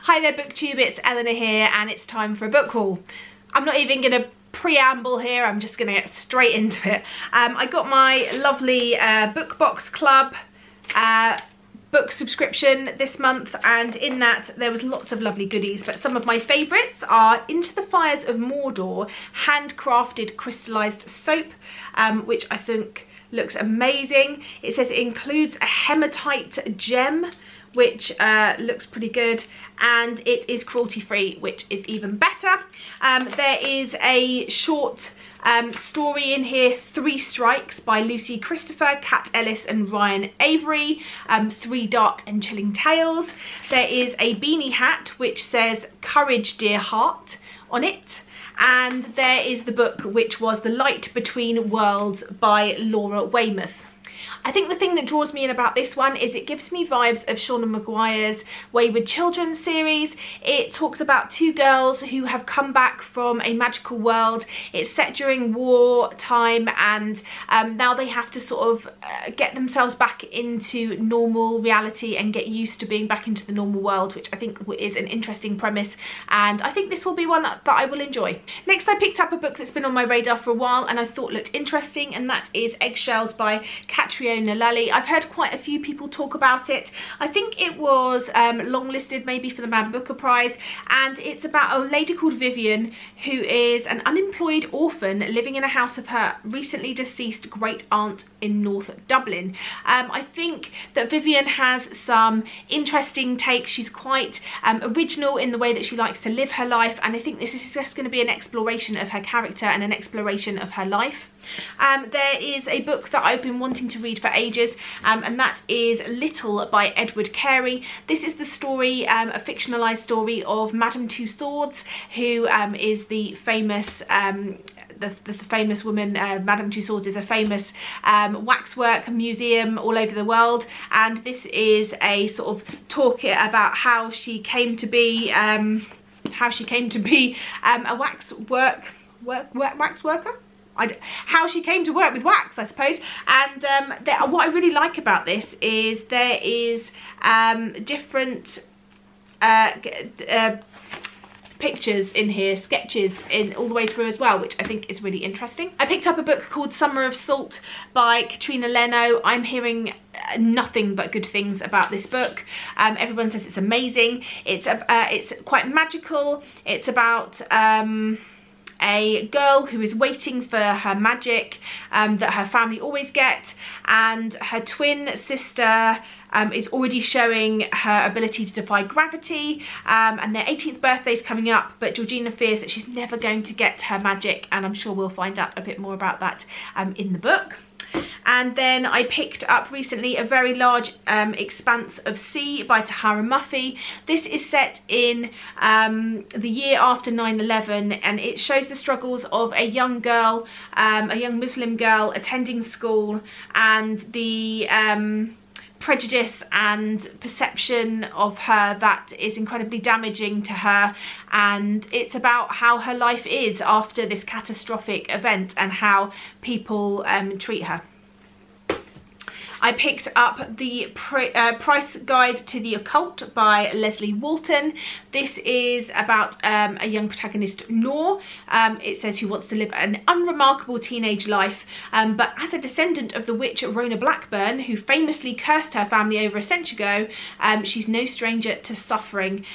Hi there BookTube, it's Eleanor here and it's time for a book haul. I'm not even going to preamble here, I'm just going to get straight into it. I got my lovely Book Box Club book subscription this month, and in that there was lots of lovely goodies, but some of my favourites are Into the Fires of Mordor handcrafted crystallized soap, which I think looks amazing. It says it includes a hematite gem, which looks pretty good, and it is cruelty free, which is even better. There is a short story in here, Three Strikes by Lucy Christopher, Kat Ellis and Ryan Avery, Three Dark and Chilling Tales. There is a beanie hat which says Courage Dear Heart on it. And there is the book, which was The Light Between Worlds by Laura Weymouth. I think the thing that draws me in about this one is it gives me vibes of Shauna Maguire's Wayward Children series. It talks about two girls who have come back from a magical world. It's set during war time, and now they have to sort of get themselves back into normal reality and get used to being back into the normal world, which I think is an interesting premise, and I think this will be one that I will enjoy. Next, I picked up a book that's been on my radar for a while and I thought looked interesting, and that is Eggshells by Catriona Lally. I've heard quite a few people talk about it. I think it was longlisted maybe for the Man Booker Prize, and it's about a lady called Vivian who is an unemployed orphan living in a house of her recently deceased great aunt in North Dublin. I think that Vivian has some interesting takes. She's quite original in the way that she likes to live her life, and I think this is just going to be an exploration of her character and an exploration of her life. There is a book that I've been wanting to read for ages, and that is Little by Edward Carey. This is the story, a fictionalised story of Madame Two Swords, who is the famous the famous woman. Madame Two Swords is a famous waxwork museum all over the world, and this is a sort of talk about how she came to be a wax worker. How she came to work with wax, I suppose. And what I really like about this is there is different pictures in here, sketches in all the way through as well, which I think is really interesting. I picked up a book called Summer of Salt by Katrina Leno. I'm hearing nothing but good things about this book. Everyone says it's amazing. It's quite magical. It's about a girl who is waiting for her magic that her family always get, and her twin sister is already showing her ability to defy gravity, and their 18th birthday is coming up, but Georgina fears that she's never going to get her magic, and I'm sure we'll find out a bit more about that in the book. And then I picked up recently A Very Large Expanse of Sea by Tahara Muffy. This is set in the year after 9/11, and it shows the struggles of a young girl, a young Muslim girl attending school, and the prejudice and perception of her that is incredibly damaging to her, and it's about how her life is after this catastrophic event and how people treat her. I picked up the Price Guide to the Occult by Leslie Walton. This is about a young protagonist, Noor. It says who wants to live an unremarkable teenage life, but as a descendant of the witch Rona Blackburn, who famously cursed her family over a century ago, she's no stranger to suffering.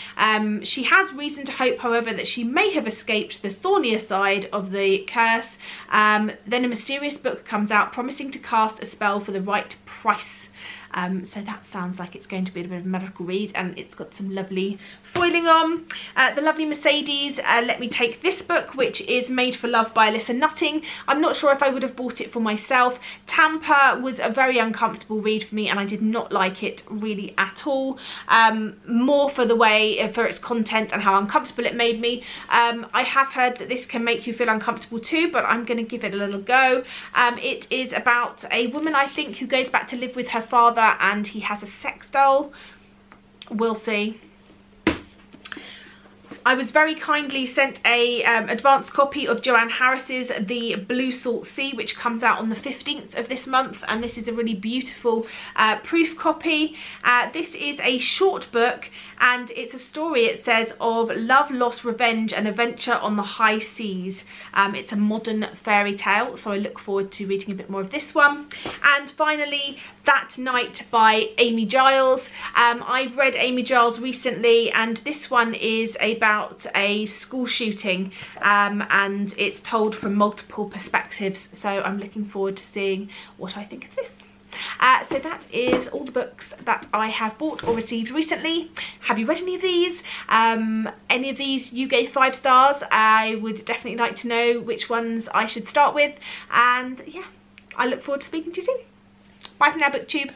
She has reason to hope, however, that she may have escaped the thornier side of the curse. Then a mysterious book comes out promising to cast a spell for the right price. So that sounds like it's going to be a bit of a medical read, and it's got some lovely foiling on. The lovely Mercedes let me take this book, which is Made for Love by Alyssa Nutting. I'm not sure if I would have bought it for myself. Tampa was a very uncomfortable read for me, and I did not like it really at all. More for the way, for its content and how uncomfortable it made me. I have heard that this can make you feel uncomfortable too, but I'm going to give it a little go. It is about a woman, I think, who goes back to live with her father, and he has a sex doll. We'll see. I was very kindly sent a advanced copy of Joanne Harris's The Blue Salt Sea, which comes out on the 15th of this month, and this is a really beautiful proof copy. This is a short book, and it's a story, it says, of love, loss, revenge and adventure on the high seas. It's a modern fairy tale, so I look forward to reading a bit more of this one. And finally, That Night by Amy Giles. I've read Amy Giles recently, and this one is about a school shooting, and it's told from multiple perspectives, so I'm looking forward to seeing what I think of this. So that is all the books that I have bought or received recently. Have you read any of these? Any of these you gave 5 stars? I would definitely like to know which ones I should start with, and yeah, I look forward to speaking to you soon. Bye for now, BookTube.